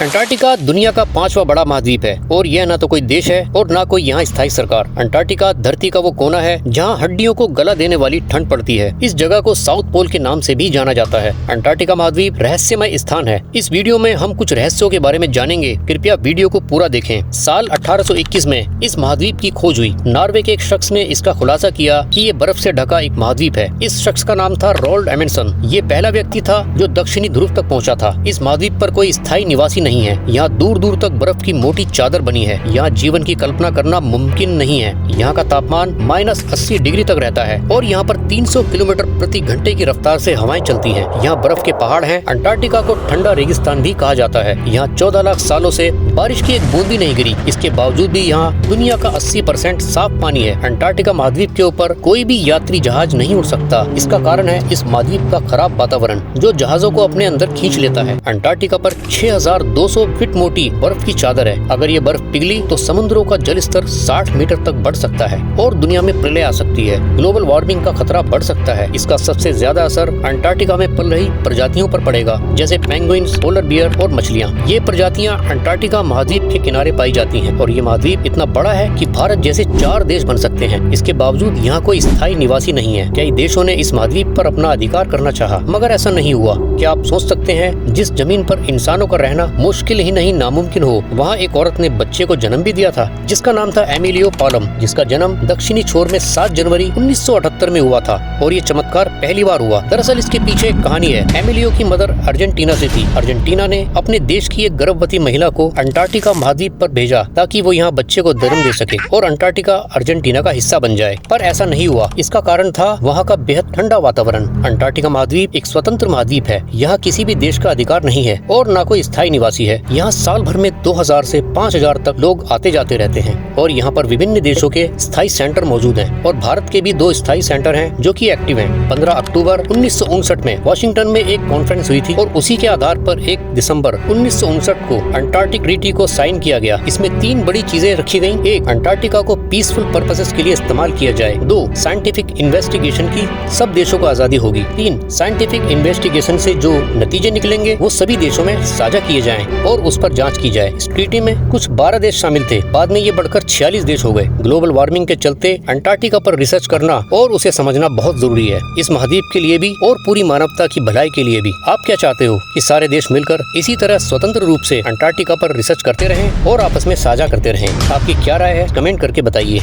Antarctica दुनिया का 5वां बड़ा महाद्वीप है और यह न तो कोई देश है और न कोई यहाँ स्थायी सरकार। अंटार्कटिका धरती का वो कोना है जहाँ हड्डियों को गला देने वाली ठंड पड़ती है। इस जगह को साउथ पोल के नाम से भी जाना जाता है। अंटार्कटिका महाद्वीप रहस्यमय स्थान है। इस वीडियो में हम कुछ रहस्यों के बारे में जानेंगे। कृपया वीडियो को पूरा देखें। साल 1821 में इस महाद्वीप की खोज हुई। नॉर्वे के एक शख्स ने इसका खुलासा किया कि ये बर्फ से ढका एक महाद्वीप है। इस शख्स का नाम था रोल्ड एमंडसन। ये पहला व्यक्ति था जो दक्षिणी ध्रुव तक पहुँचा था। इस महाद्वीप पर कोई स्थायी निवासी नहीं है। यहाँ दूर दूर तक बर्फ की मोटी चादर बनी है। यहाँ जीवन की कल्पना करना मुमकिन नहीं है। यहाँ का तापमान -80 डिग्री तक रहता है और यहाँ पर 300 किलोमीटर प्रति घंटे की रफ्तार से हवाएं चलती हैं। यहाँ बर्फ के पहाड़ हैं। अंटार्कटिका को ठंडा रेगिस्तान भी कहा जाता है। यहाँ 14 लाख सालों से बारिश की एक बूंद भी नहीं गिरी। इसके बावजूद भी यहाँ दुनिया का 80% साफ पानी है। अंटार्कटिका महाद्वीप के ऊपर कोई भी यात्री जहाज नहीं उड़ सकता। इसका कारण है इस महाद्वीप का खराब वातावरण जो जहाजों को अपने अंदर खींच लेता है। अंटार्कटिका पर 6200 फीट मोटी बर्फ की चादर है। अगर ये बर्फ पिघली तो समुद्रों का जल स्तर 60 मीटर तक बढ़ सकता है और दुनिया में प्रलय आ सकती है। ग्लोबल वार्मिंग का खतरा बढ़ सकता है। इसका सबसे ज्यादा असर अंटार्कटिका में पल रही प्रजातियों पर पड़ेगा, जैसे पेंगुइन्स, पोलर बियर और मछलियाँ। ये प्रजातियाँ अंटार्कटिका महाद्वीप के किनारे पाई जाती हैं और ये महाद्वीप इतना बड़ा है कि भारत जैसे 4 देश बन सकते हैं। इसके बावजूद यहाँ कोई स्थायी निवासी नहीं है। कई देशों ने इस महाद्वीप पर अपना अधिकार करना चाहा, मगर ऐसा नहीं हुआ। क्या आप सोच सकते हैं जिस जमीन पर इंसानों का रहना मुश्किल ही नहीं नामुमकिन हो, वहाँ एक औरत ने बच्चे को जन्म भी दिया था जिसका नाम था एमिलियो पालम, जिसका जन्म दक्षिणी छोर में 7 जनवरी 1978 में हुआ था और ये चमत्कार पहली बार हुआ। दरअसल इसके पीछे एक कहानी है। एमिलियो की मदर अर्जेंटीना से थी। अर्जेंटीना ने अपने देश की एक गर्भवती महिला को अंटार्कटिका महाद्वीप पर भेजा ताकि वो यहाँ बच्चे को जन्म दे सके और अंटार्कटिका अर्जेंटीना का हिस्सा बन जाए, पर ऐसा नहीं हुआ। इसका कारण था वहाँ का बेहद ठंडा वातावरण। अंटार्कटिका महाद्वीप एक स्वतंत्र महाद्वीप है। यहाँ किसी भी देश का अधिकार नहीं है और न कोई स्थायी निवासी है। यहाँ साल भर में 2000 से 5000 तक लोग आते जाते रहते हैं और यहाँ पर विभिन्न देशों के स्थायी सेंटर मौजूद हैं और भारत के भी 2 स्थायी सेंटर हैं जो कि एक्टिव हैं। 15 अक्टूबर 1959 में वाशिंगटन में एक कॉन्फ्रेंस हुई थी और उसी के आधार पर 1 दिसंबर 1959 को अंटार्कटिक ट्रीटी को साइन किया गया। इसमें 3 बड़ी चीजें रखी गयी। 1, अंटार्कटिका को पीसफुल पर्पसेस के लिए इस्तेमाल किया जाए। 2, साइंटिफिक इन्वेस्टिगेशन की सब देशों को आजादी होगी। 3, साइंटिफिक इन्वेस्टिगेशन से जो नतीजे निकलेंगे वो सभी देशों में साझा किए जाएं और उस पर जांच की जाए। इस ट्रीटी में कुछ 12 देश शामिल थे, बाद में ये बढ़कर 46 देश हो गए। ग्लोबल वार्मिंग के चलते अंटार्कटिका पर रिसर्च करना और उसे समझना बहुत जरूरी है, इस महाद्वीप के लिए भी और पूरी मानवता की भलाई के लिए भी। आप क्या चाहते हो कि सारे देश मिलकर इसी तरह स्वतंत्र रूप से अंटार्कटिका पर रिसर्च करते रहें और आपस में साझा करते रहें? आपकी क्या राय है, कमेंट करके बताइए।